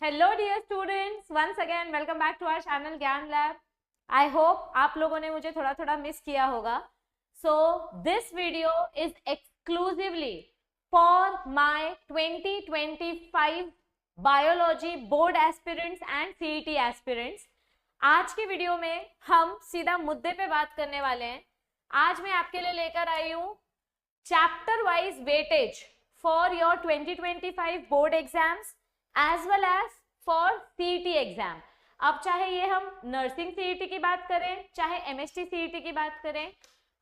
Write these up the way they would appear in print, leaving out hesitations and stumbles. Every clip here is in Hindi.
Hello dear students, once again welcome back to our channel Gyan Lab. I hope आप लोगों ने मुझे थोड़ा थोड़ा मिस किया होगा। So this video is exclusively for my 2025 biology board aspirants and CET aspirants. आज की वीडियो में हम सीधा मुद्दे पे बात करने वाले हैं। आज मैं आपके लिए लेकर आई हूँ chapter wise weightage for your 2025 board exams as well as for CET exam. अब चाहे ये हम नर्सिंग CET की बात करें, चाहे MST CET की बात करें,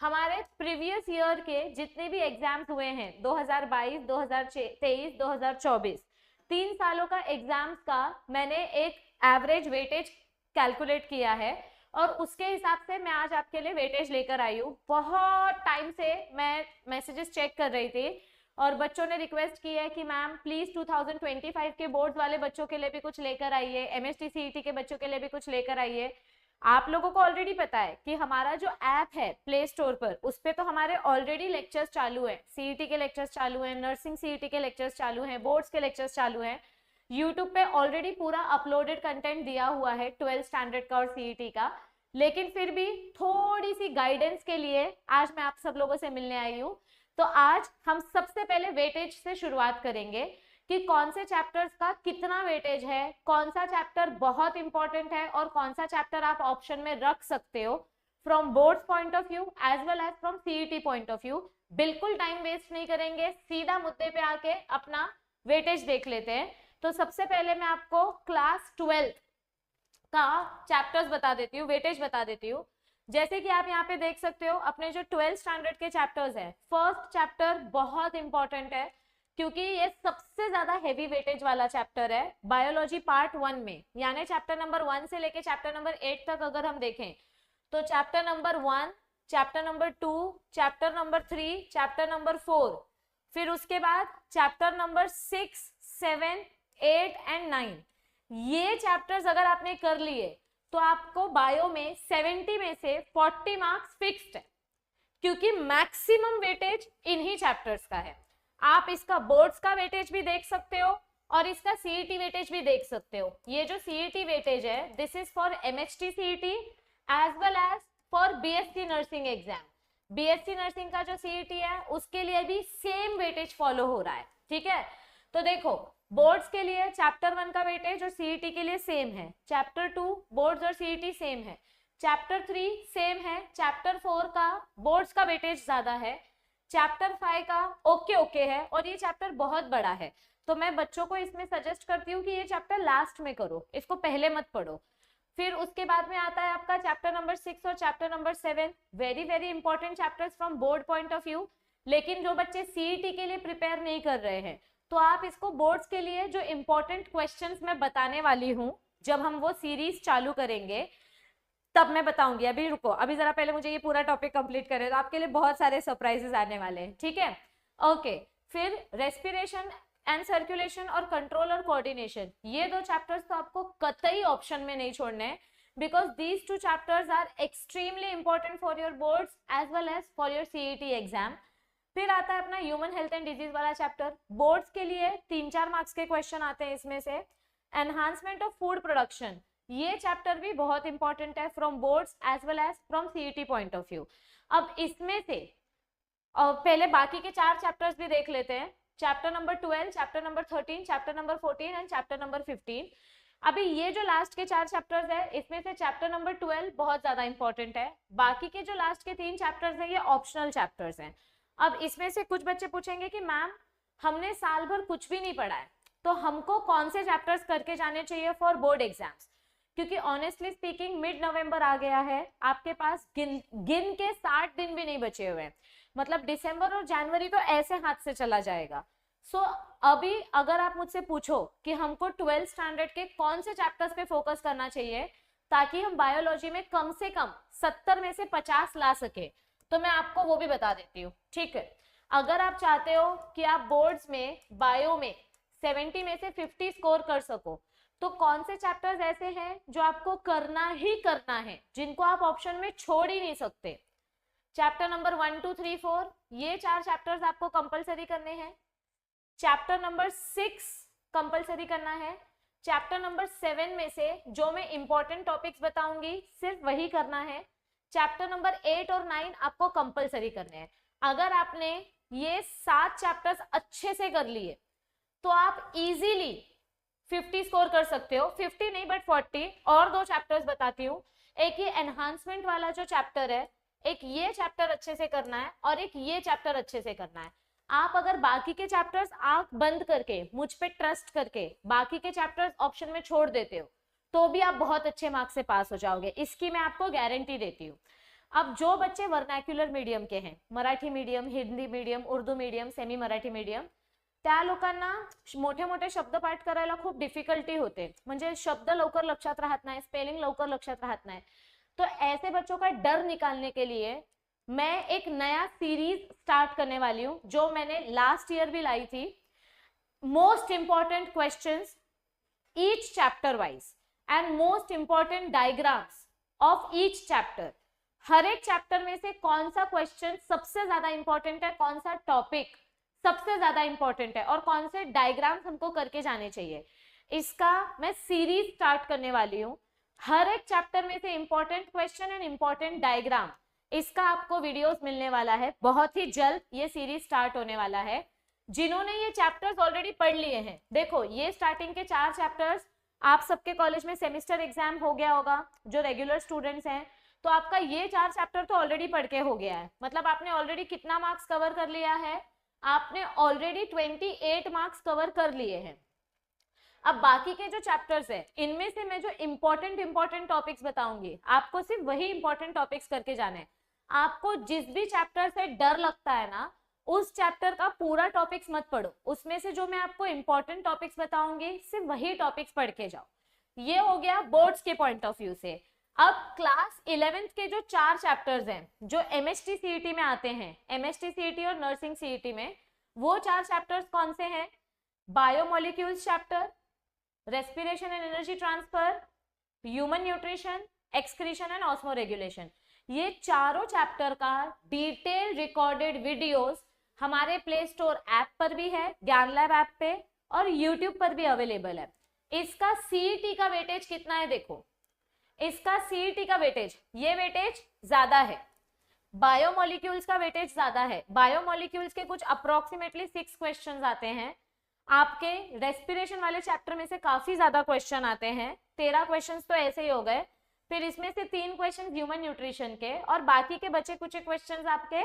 हमारे प्रीवियस ईयर के जितने भी एग्जाम्स हुए हैं 2022, 2023, 2024, 3 सालों का एग्जाम्स का मैंने एक एवरेज वेटेज कैलकुलेट किया है और उसके हिसाब से मैं आज आपके लिए वेटेज लेकर आई हूँ। बहुत टाइम से मैं मैसेजेस चेक कर रही थी और बच्चों ने रिक्वेस्ट की है कि मैम प्लीज 2025 के बोर्ड वाले बच्चों के लिए भी कुछ लेकर आइए, MST CET के बच्चों के लिए भी कुछ लेकर आइए। आप लोगों को ऑलरेडी पता है कि हमारा जो ऐप है प्ले स्टोर पर, उस पर तो हमारे ऑलरेडी लेक्चर्स चालू है, CET के लेक्चर्स चालू हैं, नर्सिंग CET के लेक्चर्स चालू हैं, बोर्ड्स के लेक्चर्स चालू हैं। यूट्यूब पे ऑलरेडी पूरा अपलोडेड कंटेंट दिया हुआ है 12th स्टैंडर्ड का और CET का। लेकिन फिर भी थोड़ी सी गाइडेंस के लिए आज मैं आप सब लोगों से मिलने आई हूँ। तो आज हम सबसे पहले वेटेज से शुरुआत करेंगे कि कौन से चैप्टर्स का कितना वेटेज है, कौन सा चैप्टर बहुत इंपॉर्टेंट है और कौन सा चैप्टर आप ऑप्शन में रख सकते हो from boards point of view as well as from CET point of view. बिल्कुल टाइम वेस्ट नहीं करेंगे, सीधा मुद्दे पे आके अपना वेटेज देख लेते हैं। तो सबसे पहले मैं आपको क्लास 12th का चैप्टर्स बता देती हूँ, वेटेज बता देती हूँ। जैसे कि आप यहाँ पे देख सकते हो अपने जो 12th स्टैंडर्ड के चैप्टर्स हैं, फर्स्ट चैप्टर बहुत इंपॉर्टेंट है क्योंकि ये सबसे ज्यादा हेवी वेटेज वाला चैप्टर है बायोलॉजी पार्ट 1 में। यानी चैप्टर नंबर 1 से लेके चैप्टर नंबर 8 तक अगर हम देखें तो chapter number 1, chapter number 2, chapter number 3, chapter number 4, फिर उसके बाद चैप्टर नंबर 6, 7, 8 एंड 9, ये चैप्टर्स अगर आपने कर लिए तो आपको बायो में 70 में से 40 मार्क्स फिक्स्ड है क्योंकि मैक्सिमम वेटेज इन्हीं चैप्टर्स का है। आप इसका बोर्ड्स का वेटेज भी देख सकते हो और इसका CET वेटेज भी देख सकते हो। ये जो CET वेटेज है this is for MST CET as well as for BSc nursing exam. BSc nursing का जो CET है उसके लिए भी सेम वेटेज फॉलो हो रहा है, ठीक है। तो देखो बोर्ड्स के लिए चैप्टर 1 का वेटेज और CET के लिए सेम है, चैप्टर 2 बोर्ड्स और CET सेम है, चैप्टर 3 सेम है, चैप्टर 4 का बोर्ड्स का वेटेज ज्यादा है, चैप्टर 5 का ओके ओके है और ये चैप्टर बहुत बड़ा है। तो मैं बच्चों को इसमें सजेस्ट करती हूँ कि ये चैप्टर लास्ट में करो, इसको पहले मत पढ़ो। फिर उसके बाद में आता है आपका चैप्टर नंबर 6 और chapter number 7, very very important chapters from board point of view. लेकिन जो बच्चे CET के लिए प्रिपेयर नहीं कर रहे हैं तो आप इसको बोर्ड्स के लिए जो इंपॉर्टेंट क्वेश्चंस मैं बताने वाली हूँ जब हम वो सीरीज चालू करेंगे तब मैं बताऊंगी। अभी रुको, अभी जरा पहले मुझे ये पूरा टॉपिक कंप्लीट करें तो आपके लिए बहुत सारे सरप्राइजेस आने वाले हैं, ठीक है। ओके, फिर रेस्पिरेशन एंड सर्कुलेशन और कंट्रोल और कोऑर्डिनेशन, ये 2 चैप्टर्स तो आपको कतई ऑप्शन में नहीं छोड़ने हैं because these 2 chapters are extremely important for your boards as well as for your CET exam. फिर आता है अपना ह्यूमन हेल्थ एंड डिजीज वाला चैप्टर, बोर्ड्स के लिए 3-4 मार्क्स के क्वेश्चन आते हैं इसमें से। एनहांसमेंट ऑफ फूड प्रोडक्शन, ये चैप्टर भी बहुत इंपॉर्टेंट है from boards as well as from CET point of view. अब इसमें से पहले बाकी के 4 चैप्टर्स भी देख लेते हैं, chapter number 12, chapter number 13, chapter number 14 and chapter number 15। अभी ये जो लास्ट के 4 चैप्टर्स है इसमें से चैप्टर नंबर 12 बहुत ज्यादा इंपॉर्टेंट है, बाकी के जो लास्ट के 3 चैप्टर्स है ये ऑप्शनल चैप्टर्स हैं। अब इसमें से कुछ बच्चे पूछेंगे कि मैम हमने साल भर कुछ भी नहीं पढ़ा है तो हमको कौन से चैप्टर्स करके जाने चाहिए फॉर बोर्ड एग्जाम्स, क्योंकि ऑनेस्टली स्पीकिंग मिड नवंबर आ गया है, आपके पास गिन के 60 दिन भी नहीं बचे हुए हैं, मतलब दिसंबर और जनवरी तो ऐसे हाथ से चला जाएगा। सो अभी अगर आप मुझसे पूछो कि हमको 12th स्टैंडर्ड के कौन से चैप्टर्स पे फोकस करना चाहिए ताकि हम बायोलॉजी में कम से कम 70 में से 50 ला सके, तो मैं आपको वो भी बता देती हूँ, ठीक है। अगर आप चाहते हो कि आप बोर्ड्स में बायो में 70 में से 50 स्कोर कर सको तो कौन से चैप्टर्स ऐसे हैं जो आपको करना ही करना है, जिनको आप ऑप्शन में छोड़ ही नहीं सकते। चैप्टर नंबर 1, 2, 3, 4 ये 4 चैप्टर्स आपको कंपलसरी करने हैं। चैप्टर नंबर 6 कंपलसरी करना है, चैप्टर नंबर 7 में से जो मैं इंपॉर्टेंट टॉपिक्स बताऊंगी सिर्फ वही करना है। चैप्टर नंबर 8 और 9 आपको कंपलसरी करने हैं। अगर आपने ये 7 चैप्टर्स अच्छे से कर लिए तो आप इजीली 50 स्कोर कर सकते हो। 50 नहीं बट 40। और 2 चैप्टर्स बताती हूँ। एक ये एनहांसमेंट वाला जो चैप्टर है, एक ये चैप्टर अच्छे से करना है और एक ये चैप्टर अच्छे से करना है। आप अगर बाकी के चैप्टर्स आंख बंद करके मुझ पे ट्रस्ट करके बाकी के चैप्टर्स ऑप्शन में छोड़ देते हो तो भी आप बहुत अच्छे मार्क्स से पास हो जाओगे, इसकी मैं आपको गारंटी देती हूँ। अब जो बच्चे वर्नैक्युलर मीडियम के हैं, Marathi medium, Hindi medium, Urdu medium, semi Marathi medium, त्या लोकांना मोठे मोठे शब्द पाठ करायला खूप डिफिकल्टी होते, म्हणजे शब्द लवकर लक्षात राहत नाही, स्पेलिंग लवकर लक्षात राहत नाही। तो ऐसे बच्चों का डर निकालने के लिए मैं एक नया सीरीज स्टार्ट करने वाली हूं जो मैंने लास्ट ईयर भी लाई थी। Most important questions each chapter wise and most important diagrams of each chapter. हर एक चैप्टर में से कौन सा क्वेश्चन सबसे ज्यादा इंपॉर्टेंट है, कौन सा टॉपिक सबसे ज्यादा इंपॉर्टेंट है और कौन से डायग्राम्स हमको करके जाने चाहिए, इसका मैं सीरीज स्टार्ट करने वाली हूँ। हर एक चैप्टर में से important question and important diagram, इसका आपको वीडियोस मिलने वाला है। बहुत ही जल्द ये सीरीज स्टार्ट होने वाला है। जिन्होंने ये चैप्टर्स ऑलरेडी पढ़ लिए हैं, देखो ये स्टार्टिंग के 4 चैप्टर्स आप सबके कॉलेज में सेमेस्टर एग्जाम हो गया होगा जो रेगुलर स्टूडेंट्स हैं, तो आपका ये 4 चैप्टर तो ऑलरेडी पढ़ के हो गया है। मतलब आपने ऑलरेडी कितना मार्क्स कवर कर लिया है, आपने ऑलरेडी 28 मार्क्स कवर कर लिए हैं। अब बाकी के जो चैप्टर्स है इनमें से मैं जो इंपॉर्टेंट टॉपिक्स बताऊंगी, आपको सिर्फ वही इंपॉर्टेंट टॉपिक्स करके जाना है। आपको जिस भी चैप्टर से डर लगता है ना, उस चैप्टर का पूरा टॉपिक्स मत पढ़ो, उसमें से जो मैं आपको इंपॉर्टेंट टॉपिक्स बताऊंगी सिर्फ वही टॉपिक्स पढ़ के जाओ। ये हो गया बोर्ड्स के पॉइंट ऑफ व्यू से। अब क्लास 11th के जो 4 चैप्टर्स हैं जो MHT CET में आते हैं, MHT CET और नर्सिंग CET में, वो 4 चैप्टर्स कौन से हैं? Biomolecules chapter, respiration and energy transfer, human nutrition, excretion and osmo regulation. ये चारों चैप्टर का डिटेल रिकॉर्डेड वीडियोस हमारे प्ले स्टोर ऐप पर भी है, ज्ञान लैब ऐप पे, और यूट्यूब पर भी अवेलेबल है। इसका CET का वेटेज कितना है देखो, इसका CET का वेटेज, ये वेटेज ज्यादा है, बायोमोलिक्यूल्स का वेटेज ज्यादा है। बायोमोलिक्यूल्स के कुछ अप्रोक्सीमेटली 6 क्वेश्चंस आते हैं, आपके रेस्पिरेशन वाले चैप्टर में से काफी ज्यादा क्वेश्चन आते हैं, 13 क्वेश्चंस तो ऐसे ही हो गए। फिर इसमें से 3 क्वेश्चन ह्यूमन न्यूट्रिशन के और बाकी के बचे कुछ क्वेश्चंस आपके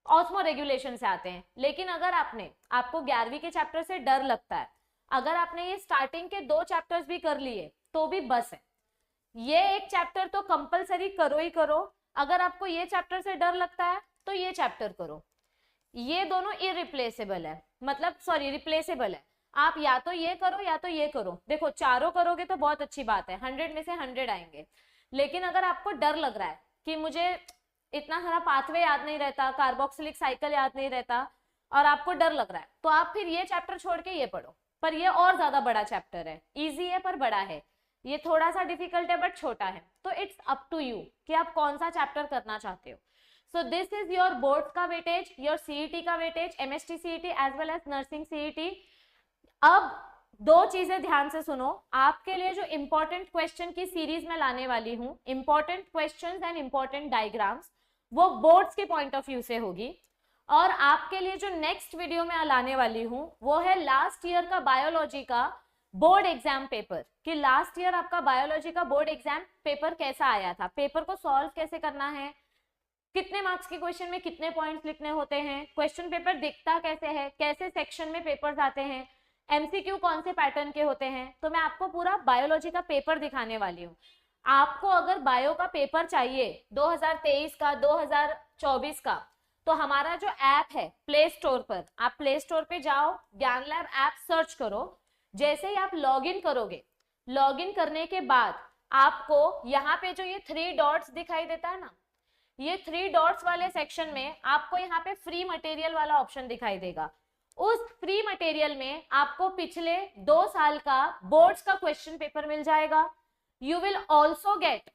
ऑस्मो रेगुलेशन से आते हैं। लेकिन अगर आपको 11वीं के चैप्टर से डर लगता है, अगर आपने ये स्टार्टिंग के 2 चैप्टर्स भी कर लिए तो भी बस है, ये एक चैप्टर तो कंपलसरी करो ही करो। अगर आपको ये चैप्टर से डर लगता है तो ये चैप्टर करो। ये दोनों इरिप्लेसेबल है, मतलब सॉरी रिप्लेसेबल है। आप या तो ये करो या तो ये करो। देखो चारों करोगे तो बहुत अच्छी बात है, 100 में से 100 आएंगे। लेकिन अगर आपको डर लग रहा है कि मुझे इतना सारा पाथवे याद नहीं रहता, कार्बोक्सिलिक साइकिल याद नहीं रहता, और आपको डर लग रहा है, तो आप फिर ये चैप्टर छोड़ के ये पढ़ो। पर ये और ज्यादा बड़ा चैप्टर है, इजी है पर बड़ा है, ये थोड़ा सा डिफिकल्ट है बट छोटा है। तो इट्स अप टू यू कि आप कौन सा चैप्टर करना चाहते हो। So this is your board का वेटेज, योर CET का weightage, MHT CET as well as nursing CET। अब 2 चीजें ध्यान से सुनो, आपके लिए जो इंपॉर्टेंट क्वेश्चन की सीरीज में लाने वाली हूँ, important questions and important diagrams, वो बोर्ड्स के पॉइंट ऑफ व्यू से होगी। और आपके लिए जो नेक्स्ट वीडियो में लाने वाली हूँ वो है लास्ट ईयर का बायोलॉजी का बोर्ड एग्जाम पेपर, कि लास्ट ईयर आपका बायोलॉजी का बोर्ड एग्जाम पेपर कैसा आया था, पेपर को सॉल्व कैसे करना है, कितने मार्क्स के क्वेश्चन में कितने पॉइंट्स लिखने होते हैं, क्वेश्चन पेपर दिखता कैसे है, कैसे सेक्शन में पेपर्स आते हैं, MCQ कौन से पैटर्न के होते हैं। तो मैं आपको पूरा बायोलॉजी का पेपर दिखाने वाली हूँ। आपको अगर बायो का पेपर चाहिए 2023 का, 2024 का, तो हमारा जो ऐप है प्ले स्टोर पर, आप प्ले स्टोर पे जाओ, ज्ञान लैब ऐप सर्च करो। जैसे ही आप लॉगिन करोगे, लॉगिन करने के बाद आपको यहाँ पे जो ये 3 डॉट्स दिखाई देता है ना, ये 3 डॉट्स वाले सेक्शन में आपको यहाँ पे फ्री मटेरियल वाला ऑप्शन दिखाई देगा। उस फ्री मटेरियल में आपको पिछले 2 साल का बोर्ड्स का क्वेश्चन पेपर मिल जाएगा। You will also get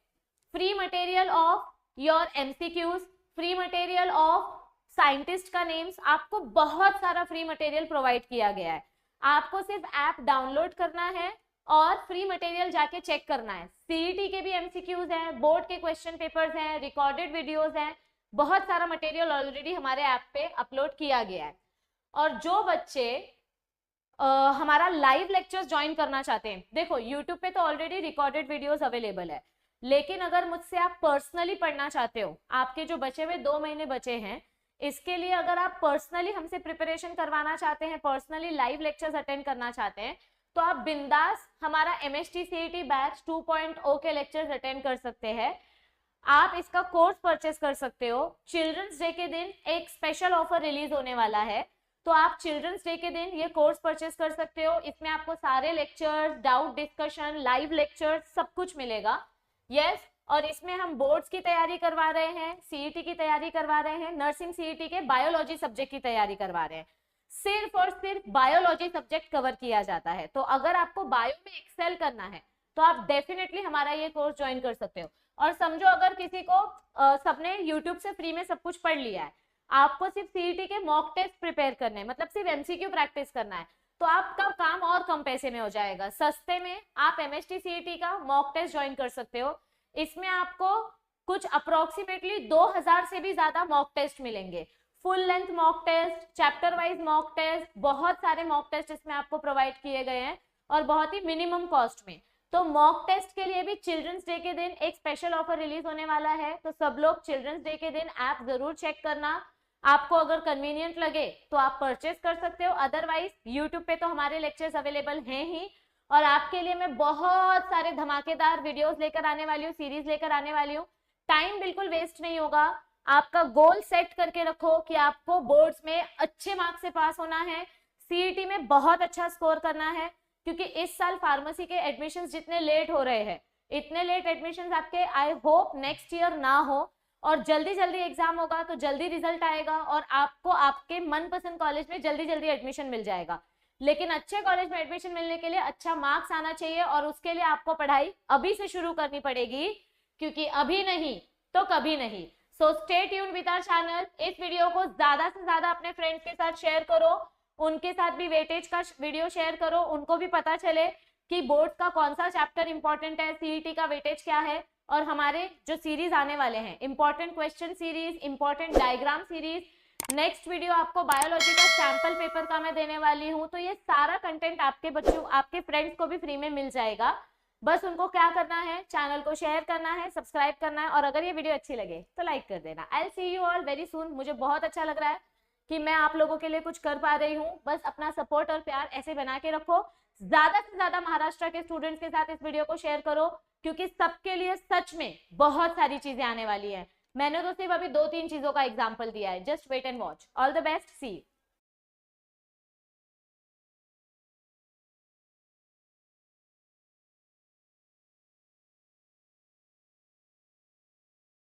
free material of your MCQs, free material of scientist का नेम्स, आपको बहुत सारा फ्री मटेरियल प्रोवाइड किया गया है। आपको सिर्फ ऐप डाउनलोड करना है और फ्री मटेरियल जाके चेक करना है। सीईटी के भी एमसीक्यूज हैं, बोर्ड के क्वेश्चन पेपर्स हैं, रिकॉर्डेड वीडियोस हैं, बहुत सारा मटेरियल ऑलरेडी हमारे ऐप पे अपलोड किया गया है। और जो बच्चे हमारा लाइव लेक्चर्स ज्वाइन करना चाहते हैं, देखो यूट्यूब पे तो ऑलरेडी रिकॉर्डेड वीडियोस अवेलेबल है, लेकिन अगर मुझसे आप पर्सनली पढ़ना चाहते हो, आपके जो बचे हुए 2 महीने बचे हैं, इसके लिए अगर आप पर्सनली हमसे प्रिपरेशन करवाना चाहते हैं, पर्सनली लाइव लेक्चर्स अटेंड करना चाहते हैं, तो आप बिंदास हमारा MST CET बैच 2.0 के लेक्चर्स अटेंड कर सकते हैं। आप इसका कोर्स परचेस कर सकते हो। चिल्ड्रंस डे के दिन एक स्पेशल ऑफर रिलीज होने वाला है, तो आप चिल्ड्रंस डे के दिन ये कोर्स परचेस कर सकते हो। इसमें आपको सारे lectures, doubt discussion, live lectures सब कुछ मिलेगा। यस, और इसमें हम बोर्ड्स की तैयारी करवा रहे हैं, सीईटी की तैयारी करवा रहे हैं, नर्सिंग सीईटी के बायोलॉजी सब्जेक्ट की तैयारी करवा रहे हैं। सिर्फ और सिर्फ बायोलॉजी सब्जेक्ट कवर किया जाता है। तो अगर आपको बायो में एक्सेल करना है तो आप डेफिनेटली हमारा ये कोर्स ज्वाइन कर सकते हो। और समझो अगर किसी को सबने यूट्यूब से फ्री में सब कुछ पढ़ लिया है, आपको सिर्फ सीईटी के मॉक टेस्ट प्रिपेयर करने हैं, मतलब सिर्फ एमसीक्यू प्रैक्टिस करना है, तो आपका काम और कम पैसे में हो जाएगा। सस्ते में आप MST CET का मॉक टेस्ट ज्वाइन कर सकते हो। इसमें आपको कुछ अप्रोक्सीमेटली 2000 से भी ज्यादा मॉक टेस्ट मिलेंगे। Full length mock test, chapter wise mock test, बहुत सारे मॉक टेस्ट इसमें आपको प्रोवाइड किए गए हैं और बहुत ही मिनिमम कॉस्ट में। तो मॉक टेस्ट के लिए भी चिल्ड्रंस डे के दिन एक स्पेशल ऑफर रिलीज होने वाला है, तो सब लोग चिल्ड्रंस डे के दिन ऐप जरूर चेक करना। आपको अगर कन्वीनियंट लगे तो आप परचेस कर सकते हो, अदरवाइज यूट्यूब पे तो हमारे लेक्चर्स अवेलेबल हैं ही। और आपके लिए मैं बहुत सारे धमाकेदार वीडियोस लेकर आने वाली हूँ, सीरीज लेकर आने वाली हूँ। टाइम बिल्कुल वेस्ट नहीं होगा। आपका गोल सेट करके रखो कि आपको बोर्ड्स में अच्छे मार्क्स से पास होना है, सीईटी में बहुत अच्छा स्कोर करना है, क्योंकि इस साल फार्मेसी के एडमिशंस जितने लेट हो रहे हैं, इतने लेट एडमिशंस आपके आई होप नेक्स्ट ईयर ना हो, और जल्दी जल्दी एग्जाम होगा तो जल्दी रिजल्ट आएगा और आपको आपके मनपसंद कॉलेज में जल्दी जल्दी एडमिशन मिल जाएगा। लेकिन अच्छे कॉलेज में एडमिशन मिलने के लिए अच्छा मार्क्स आना चाहिए, और उसके लिए आपको पढ़ाई अभी से शुरू करनी पड़ेगी, क्योंकि अभी नहीं तो कभी नहीं। So stay tuned with our channel. इस वीडियो को ज्यादा से ज्यादा अपने फ्रेंड्स के साथ शेयर करो, उनके साथ भी वेटेज का वीडियो शेयर करो, उनको भी पता चले कि बोर्ड का कौन सा चैप्टर इंपॉर्टेंट है, सीईटी का वेटेज क्या है। और हमारे जो सीरीज आने वाले हैं, important question series, important diagram series, next video आपको बायोलॉजी का सैंपल पेपर का मैं देने वाली हूँ। तो ये सारा कंटेंट आपके बच्चों, आपके फ्रेंड्स को भी फ्री में मिल जाएगा। बस उनको क्या करना है, चैनल को शेयर करना है, सब्सक्राइब करना है, और अगर ये वीडियो अच्छी लगे तो लाइक कर देना। I will see you all very soon. मुझे बहुत अच्छा लग रहा है कि मैं आप लोगों के लिए कुछ कर पा रही हूँ। बस अपना सपोर्ट और प्यार ऐसे बना के रखो। ज्यादा से ज्यादा महाराष्ट्र के स्टूडेंट्स के साथ इस वीडियो को शेयर करो, क्योंकि सबके लिए सच में बहुत सारी चीजें आने वाली है। मैंने तो सिर्फ अभी 2-3 चीजों का एग्जाम्पल दिया है। Just wait and watch. All the best, C.